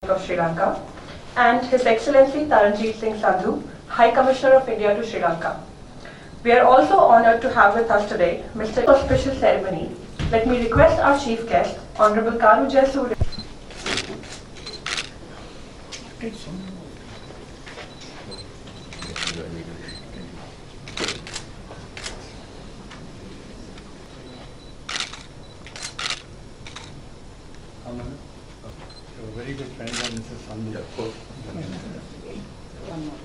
of Sri Lanka, and His Excellency Taranjeet Singh Sandhu, High Commissioner of India to Sri Lanka. We are also honoured to have with us today Mr. Auspicious Ceremony. Let me request our Chief Guest, Honourable Karu Jayasuriya. You're a very good friend of Mrs. Sandhu. Of course. One more.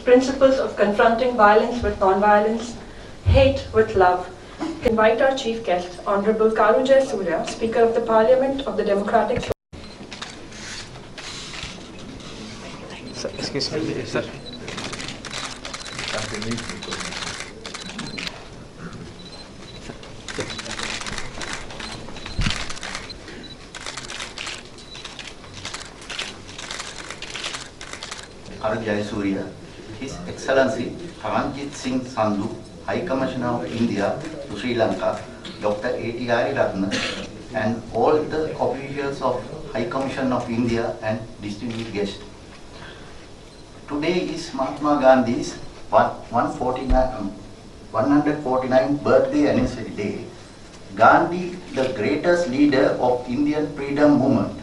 Principles of confronting violence with non-violence, hate with love. Invite our Chief Guest, Honourable Karu Jayasuriya, Speaker of the Parliament of the Democratic. Sir, excuse me, sir. Karu Jayasuriya, His Excellency Taranjeet Singh Sandhu, High Commissioner of India to Sri Lanka, Dr. A.T.R. Ratna, and all the officials of High Commission of India and distinguished guests. Today is Mahatma Gandhi's 149th birthday anniversary day. Gandhi, the greatest leader of Indian freedom movement,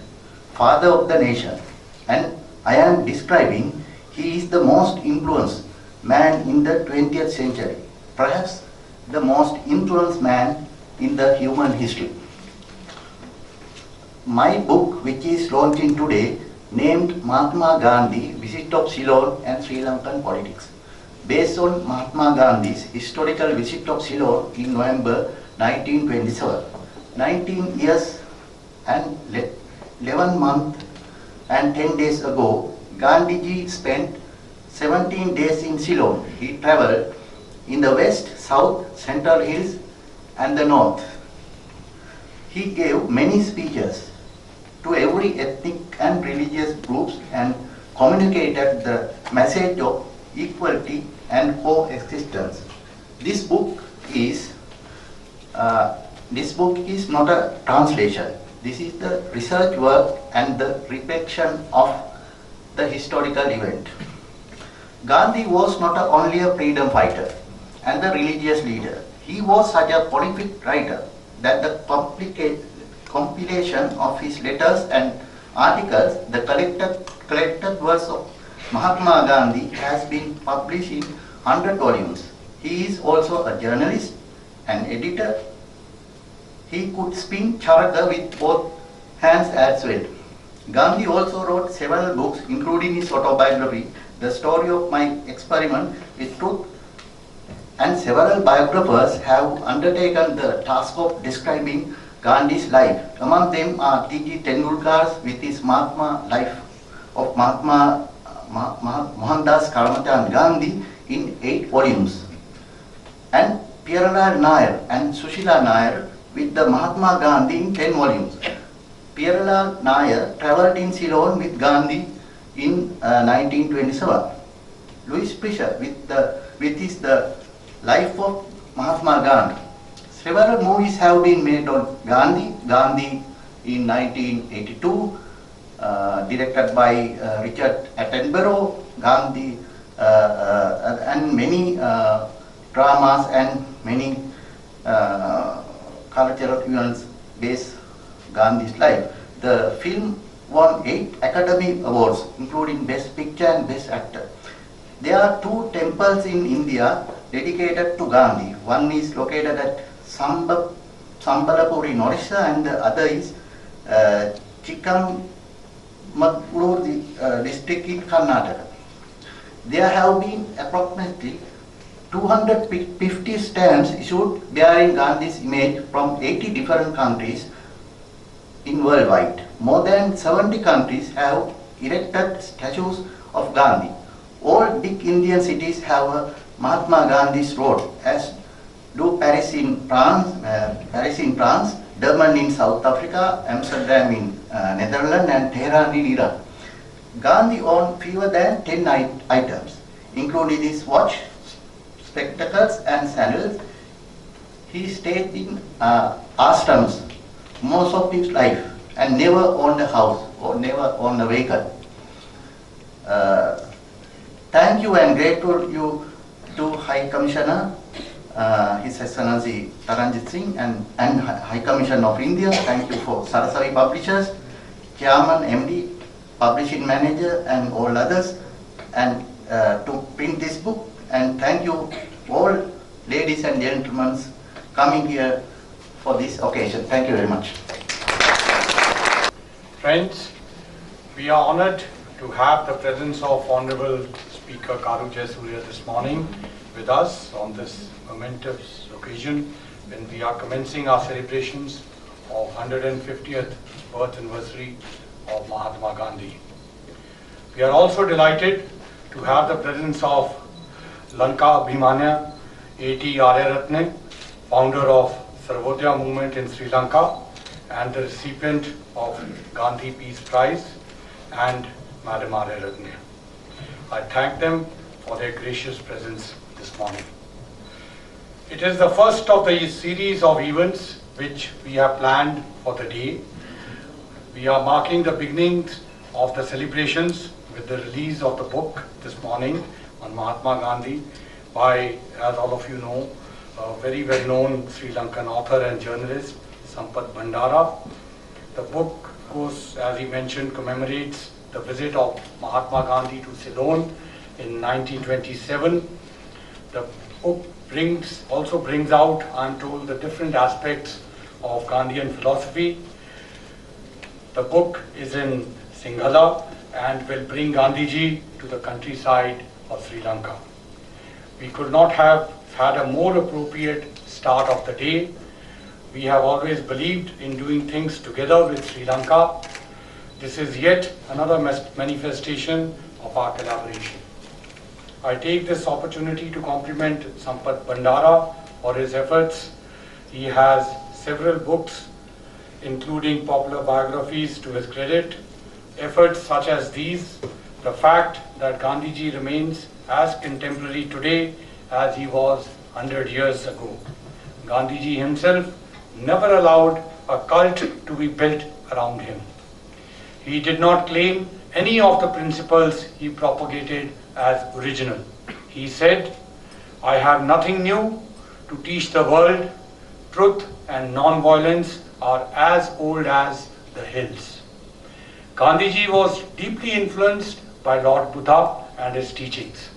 father of the nation, and I am describing he is the most influenced man in the 20th century, perhaps the most influenced man in the human history. My book, which is launching today, named Mahatma Gandhi, Visit of Ceylon and Sri Lankan Politics, based on Mahatma Gandhi's historical visit of Ceylon in November 1927. 19 years and 11 months and 10 days ago, Gandhiji spent 17 days in Ceylon. He travelled in the west, south, central hills and the north. He gave many speeches to every ethnic and religious groups and communicated the message of equality and coexistence. This book is not a translation. This is the research work and the reflection of the historical event. Gandhi was not only a freedom fighter and a religious leader. He was such a prolific writer that the compilation of his letters and articles, the collected works of Mahatma Gandhi, has been published in 100 volumes. He is also a journalist, an editor. He could spin charaka with both hands as well. Gandhi also wrote several books, including his autobiography, The Story of My Experiment with Truth, and several biographers have undertaken the task of describing Gandhi's life. Among them are T.G. Tendulkar's with his Mahatma life of Mahatma Mohandas Karamchand Gandhi in 8 volumes, and Pieralal Nair and Sushila Nair with the Mahatma Gandhi in 10 volumes. Pieralal Nair travelled in Ceylon with Gandhi in 1927. Louis Fisher with his The Life of Mahatma Gandhi. Several movies have been made on Gandhi. Gandhi in 1982, directed by Richard Attenborough. Gandhi and many dramas and many cultural events based Gandhi's life. The film won 8 Academy Awards, including Best Picture and Best Actor. There are 2 temples in India dedicated to Gandhi. One is located at Sambalapur in Orissa, and the other is Chikmagalur district in Karnataka. There have been approximately 250 stamps issued bearing Gandhi's image from 80 different countries in worldwide. More than 70 countries have erected statues of Gandhi. All big Indian cities have a Mahatma Gandhi's road, as do Paris in France, Durban in South Africa, Amsterdam in Netherlands, and Tehran in Iran. Gandhi owned fewer than 10 items, including his watch, spectacles, and sandals. He stayed in ashrams most of his life and never owned a house or never owned a vehicle. Thank you and grateful you to High Commissioner, His Excellency Taranjit Singh and High Commissioner of India. Thank you for Sarasavi Publishers, Chairman, MD, Publishing Manager and all others, and to print this book. And thank you all ladies and gentlemen coming here for this occasion. Thank you very much. Friends, we are honored to have the presence of Honorable Speaker Karu Jayasuriya this morning with us on this momentous occasion when we are commencing our celebrations of 150th birth anniversary of Mahatma Gandhi. We are also delighted to have the presence of Lanka Abhimanya A.T. Aryaratne, founder of Sarvodaya movement in Sri Lanka and the recipient of Gandhi Peace Prize, and Madam Aryaratne. I thank them for their gracious presence this morning. It is the first of the series of events which we have planned for the day. We are marking the beginnings of the celebrations with the release of the book this morning on Mahatma Gandhi by, as all of you know, a very well-known Sri Lankan author and journalist, Sampth Bandara. The book goes, as he mentioned, commemorates the visit of Mahatma Gandhi to Ceylon in 1927. The book also brings out, I'm told, the different aspects of Gandhian philosophy. The book is in Sinhala and will bring Gandhiji to the countryside of Sri Lanka. We could not have had a more appropriate start of the day. We have always believed in doing things together with Sri Lanka. This is yet another manifestation of our collaboration. I take this opportunity to compliment Sampth Bandara for his efforts. He has several books, including popular biographies, to his credit. Efforts such as these, the fact that Gandhiji remains as contemporary today as he was 100 years ago. Gandhiji himself never allowed a cult to be built around him. He did not claim any of the principles he propagated as original. He said, "I have nothing new to teach the world. Truth and non-violence are as old as the hills." Gandhiji was deeply influenced by Lord Buddha and his teachings.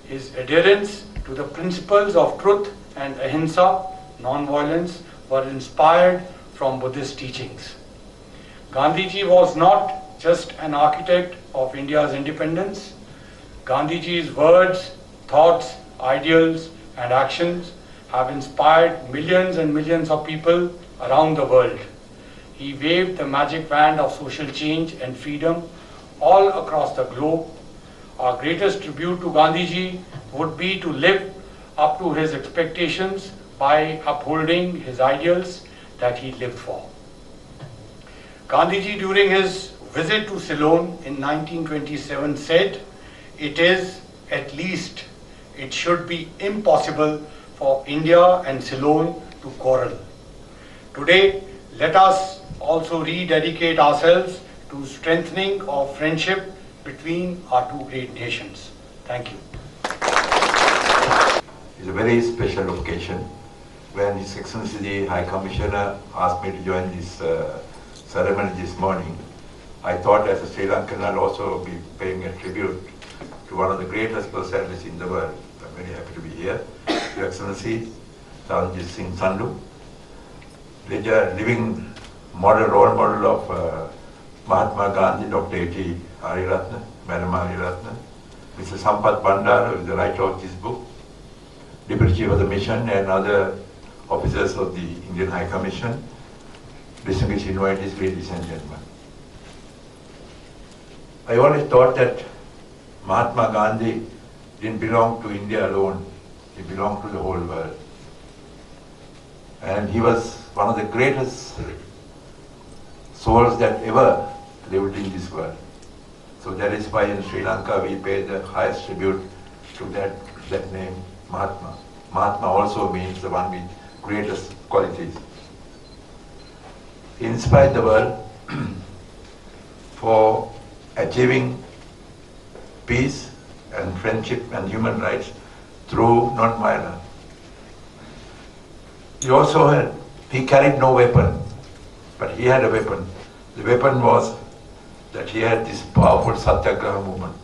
His adherence to the principles of truth and ahimsa, non-violence, were inspired from Buddhist teachings. Gandhiji was not just an architect of India's independence. Gandhiji's words, thoughts, ideals, and actions have inspired millions and millions of people around the world. He waved the magic wand of social change and freedom all across the globe. Our greatest tribute to Gandhiji would be to live up to his expectations by upholding his ideals that he lived for. Gandhiji, during his visit to Ceylon in 1927, said, "It is, at least, it should be impossible for India and Ceylon to quarrel." Today, let us also rededicate ourselves to strengthening of friendship between our two great nations. Thank you. It's a very special occasion when His Excellency the High Commissioner asked me to join this ceremony this morning. I thought as a Sri Lankan I'll also be paying a tribute to one of the greatest personalities in the world. I'm very happy to be here. Your Excellency, Taranjit Singh Sandhu, living role model of Mahatma Gandhi, Dr. A.T. Aryaratne, Madam Aryaratne, Mr. Sampth Bandara, who is the writer of this book, Deputy Chief of the Mission and other officers of the Indian High Commission, distinguished invitees, ladies and gentlemen. I always thought that Mahatma Gandhi didn't belong to India alone, he belonged to the whole world. And he was one of the greatest souls that ever lived in this world. So that is why in Sri Lanka we pay the highest tribute to that name, Mahatma. Mahatma also means the one with greatest qualities. He inspired the world for achieving peace and friendship and human rights through non-violence. He carried no weapon, but he had a weapon. The weapon was that he had this powerful Satyagraha movement,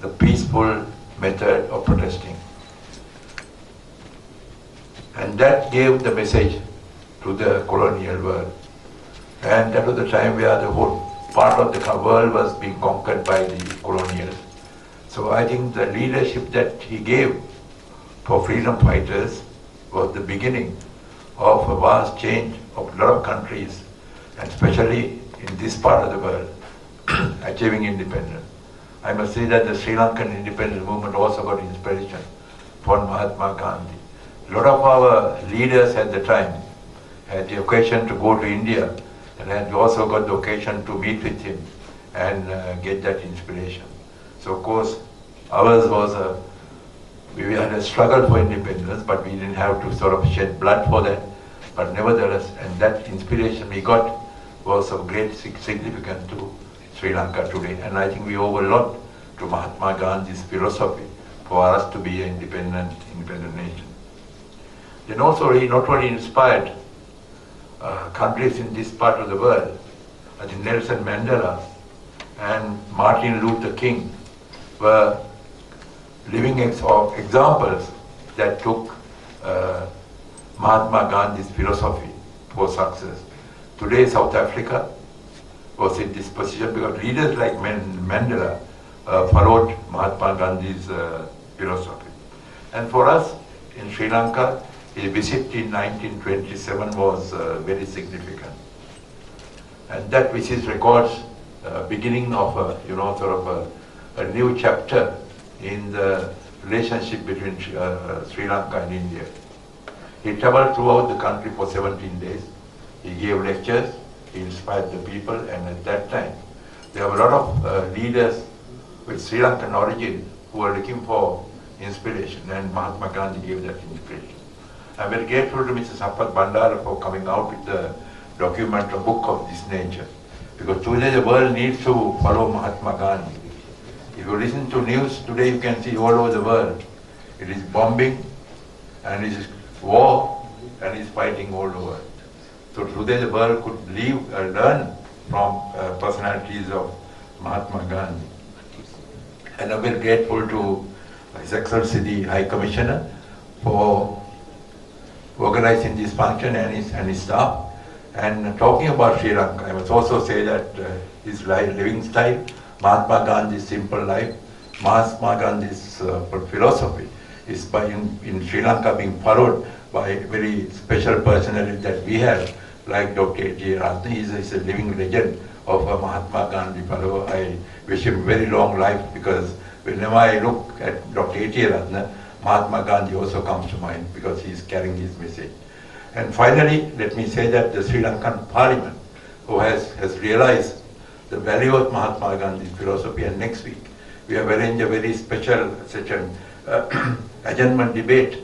the peaceful method of protesting. And that gave the message to the colonial world. And that was the time where the whole part of the world was being conquered by the colonials. So I think the leadership that he gave for freedom fighters was the beginning of a vast change of a lot of countries, and especially in this part of the world, achieving independence. I must say that the Sri Lankan independence movement also got inspiration from Mahatma Gandhi. A lot of our leaders at the time had the occasion to go to India, and had also got the occasion to meet with him and get that inspiration. So of course, ours was we had a struggle for independence, but we didn't have to sort of shed blood for that. But nevertheless, and that inspiration we got was of great significance to Sri Lanka today. And I think we owe a lot to Mahatma Gandhi's philosophy for us to be an independent nation. Then also he not only inspired countries in this part of the world, I think Nelson Mandela and Martin Luther King were living examples that took Mahatma Gandhi's philosophy for success. Today South Africa was in this position because leaders like Mandela followed Mahatma Gandhi's philosophy. And for us in Sri Lanka, his visit in 1927 was very significant. And that visit records beginning of a new chapter in the relationship between Sri Lanka and India. He traveled throughout the country for 17 days. He gave lectures, he inspired the people, and at that time, there were a lot of leaders with Sri Lankan origin who were looking for inspiration, and Mahatma Gandhi gave that inspiration. I'm very grateful to Mr. Sampth Bandara for coming out with a document, a book of this nature. Because today the world needs to follow Mahatma Gandhi. If you listen to news today, you can see all over the world. It is bombing, and it is war, and it is fighting all over. So today the world could learn from personalities of Mahatma Gandhi. And I'm very grateful to His Excellency the High Commissioner for organizing this function and his staff. And talking about Sri Lanka, I must also say that his living style, Mahatma Gandhi's simple life, Mahatma Gandhi's philosophy is in Sri Lanka being followed by a very special personality that we have, like Dr. A.J. Ratna. He's a living legend of a Mahatma Gandhi fellow. I wish him very long life, because whenever I look at Dr. A.J. Ratna, Mahatma Gandhi also comes to mind, because he is carrying his message. And finally, let me say that the Sri Lankan Parliament, who has realized the value of Mahatma Gandhi's philosophy, and next week we have arranged a very special session, adjournment debate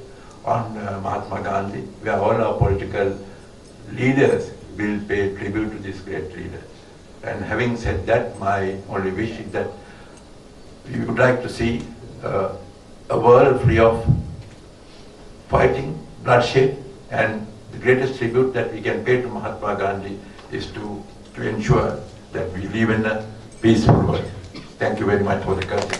on Mahatma Gandhi, where all our political leaders will pay tribute to this great leader. And having said that, my only wish is that we would like to see a world free of fighting, bloodshed, and the greatest tribute that we can pay to Mahatma Gandhi is to ensure that we live in a peaceful world. Thank you very much for the courtesy.